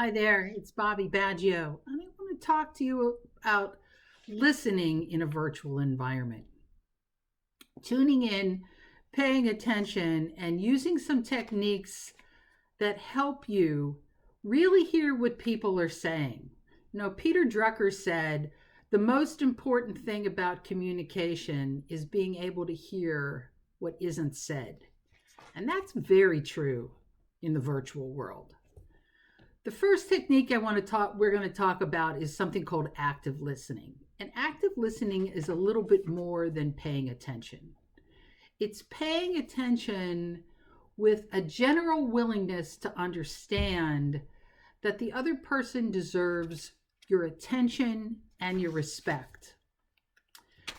Hi there, it's Bobby Baggio, and I want to talk to you about listening in a virtual environment. Tuning in, paying attention, and using some techniques that help you really hear what people are saying. Peter Drucker said the most important thing about communication is being able to hear what isn't said. And that's very true in the virtual world. The first technique we're going to talk about is something called active listening. And active listening is a little bit more than paying attention. It's paying attention with a general willingness to understand that the other person deserves your attention and your respect.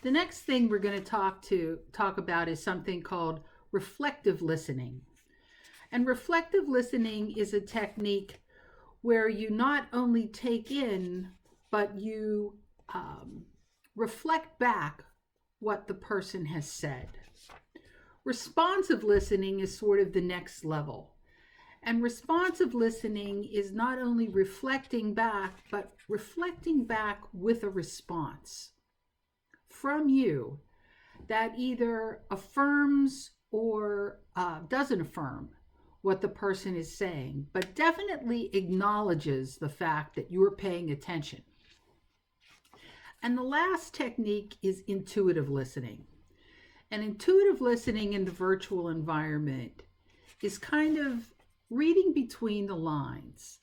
The next thing we're going to talk about is something called reflective listening. And reflective listening is a technique where you not only take in, but you reflect back what the person has said. Responsive listening is sort of the next level. And responsive listening is not only reflecting back, but reflecting back with a response from you that either affirms or doesn't affirm what the person is saying, but definitely acknowledges the fact that you're paying attention. And the last technique is intuitive listening. And intuitive listening in the virtual environment is kind of reading between the lines.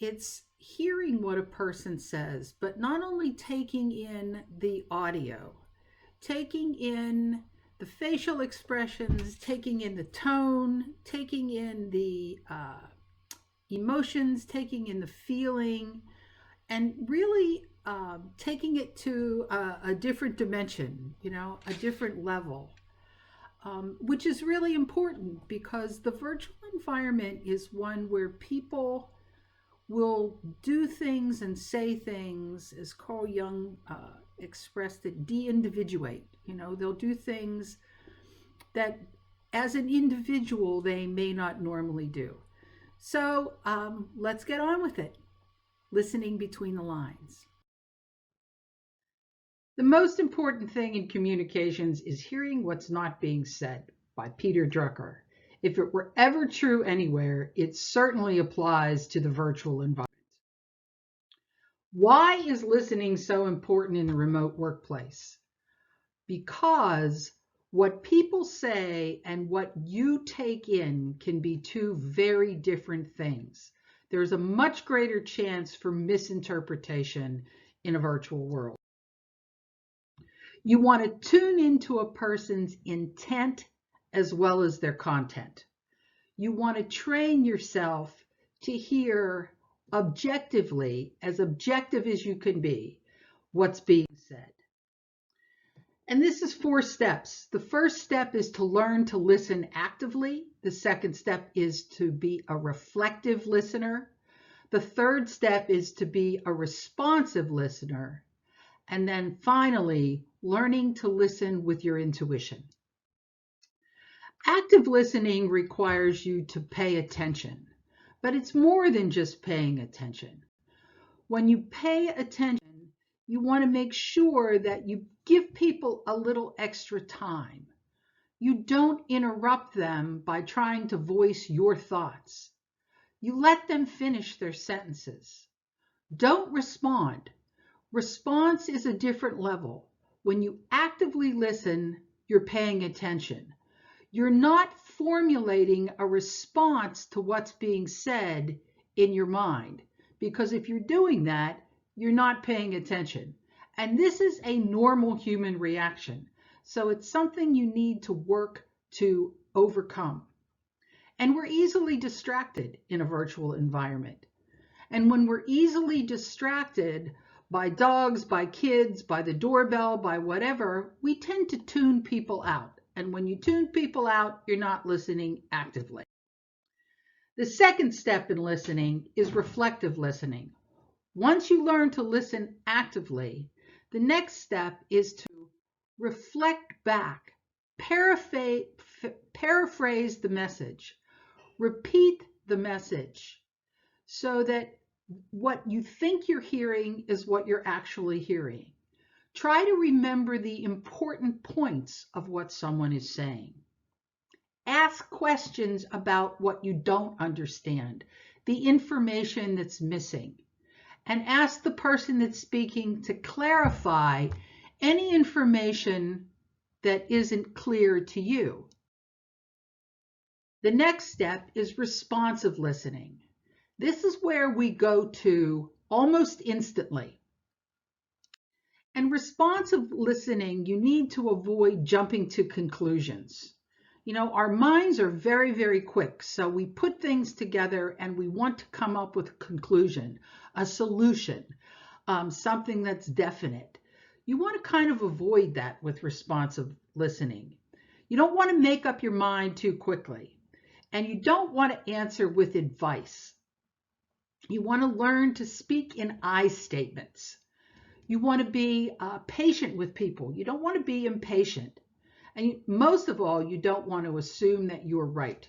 It's hearing what a person says, but not only taking in the audio, taking in the facial expressions, taking in the tone, taking in the emotions, taking in the feeling, and really taking it to a different dimension, a different level, which is really important because the virtual environment is one where people will do things and say things, as Carl Jung expressed it, de-individuate. They'll do things that as an individual they may not normally do. So let's get on with it. Listening between the lines. The most important thing in communications is hearing what's not being said, by Peter Drucker. If it were ever true anywhere, it certainly applies to the virtual environment. Why is listening so important in the remote workplace? Because what people say and what you take in can be two very different things. There's a much greater chance for misinterpretation in a virtual world. You want to tune into a person's intent as well as their content. You want to train yourself to hear objectively, as objective as you can be, what's being said. And this is 4 steps. The first step is to learn to listen actively. The second step is to be a reflective listener. The third step is to be a responsive listener. And then finally, learning to listen with your intuition. Active listening requires you to pay attention, but it's more than just paying attention. When you pay attention, you want to make sure that you give people a little extra time. You don't interrupt them by trying to voice your thoughts. You let them finish their sentences. Don't respond. Response is a different level. When you actively listen, you're paying attention. You're not formulating a response to what's being said in your mind, because if you're doing that, you're not paying attention. And this is a normal human reaction. So it's something you need to work to overcome. And we're easily distracted in a virtual environment. And when we're easily distracted by dogs, by kids, by the doorbell, by whatever, we tend to tune people out. And when you tune people out, you're not listening actively. The second step in listening is reflective listening. Once you learn to listen actively, the next step is to reflect back, paraphrase the message, repeat the message, so that what you think you're hearing is what you're actually hearing. Try to remember the important points of what someone is saying. Ask questions about what you don't understand, the information that's missing, and ask the person that's speaking to clarify any information that isn't clear to you. The next step is responsive listening. This is where we go to almost instantly. And responsive listening, you need to avoid jumping to conclusions. Our minds are very, very quick. So we put things together and we want to come up with a conclusion, a solution, something that's definite. You want to kind of avoid that with responsive listening. You don't want to make up your mind too quickly. And you don't want to answer with advice. You want to learn to speak in I statements. You want to be patient with people. You don't want to be impatient. And most of all, you don't want to assume that you're right.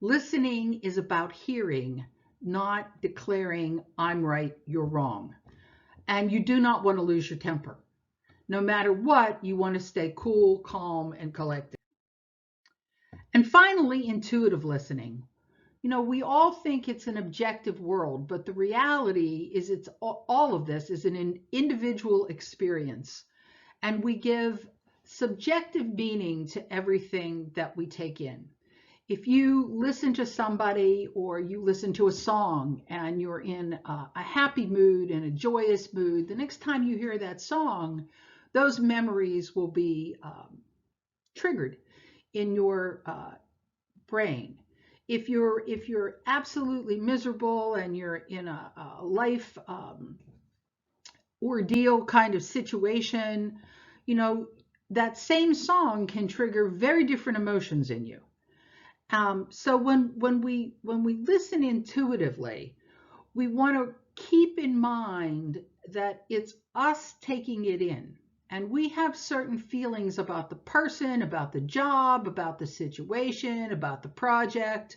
Listening is about hearing, not declaring, I'm right, you're wrong. And you do not want to lose your temper. No matter what, you want to stay cool, calm, and collected. And finally, intuitive listening. We all think it's an objective world, but the reality is it's all of this is an individual experience. And we give subjective meaning to everything that we take in. If you listen to somebody or you listen to a song and you're in a happy mood and a joyous mood, the next time you hear that song, those memories will be triggered in your brain. If you're absolutely miserable and you're in a life ordeal kind of situation, that same song can trigger very different emotions in you. So when we listen intuitively, we want to keep in mind that it's us taking it in. And we have certain feelings about the person, about the job, about the situation, about the project.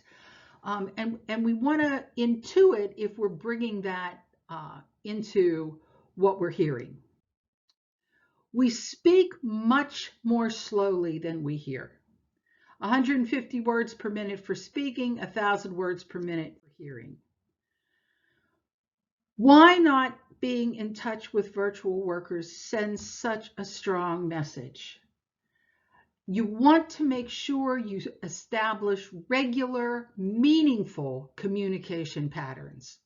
And we want to intuit if we're bringing that into what we're hearing. We speak much more slowly than we hear. 150 words per minute for speaking, 1,000 words per minute for hearing. Why not being in touch with virtual workers sends such a strong message? You want to make sure you establish regular, meaningful communication patterns.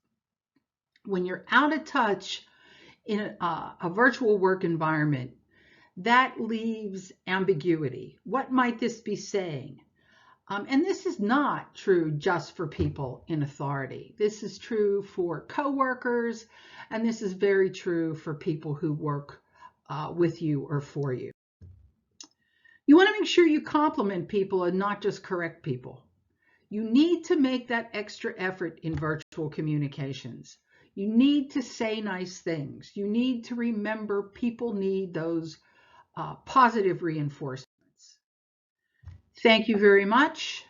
When you're out of touch in a virtual work environment, that leaves ambiguity. What might this be saying? And this is not true just for people in authority. This is true for coworkers, and this is very true for people who work with you or for you. You want to make sure you compliment people and not just correct people. You need to make that extra effort in virtual communications. You need to say nice things. You need to remember people need those positive reinforcements. Thank you very much.